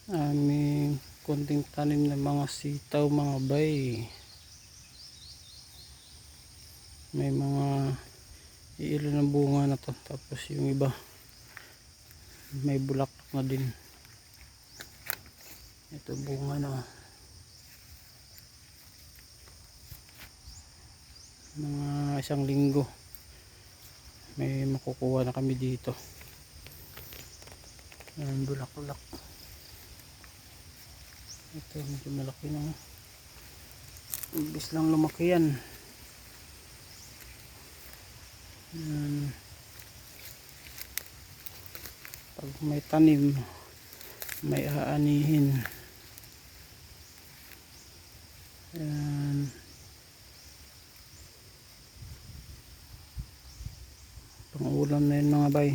aming konting tanim ng mga sitaw mga bay. May mga ilan ng bunga na to, tapos yung iba may bulaklak na din. Ito bunga na mga isang linggo may makukuha na kami dito. Ayan, bulaklak. Ito medyo malaki na, ibis lang lumaki yan. Ayan. Pag may tanim may aanihin. Ayan. Pang ulam na yun mga bay.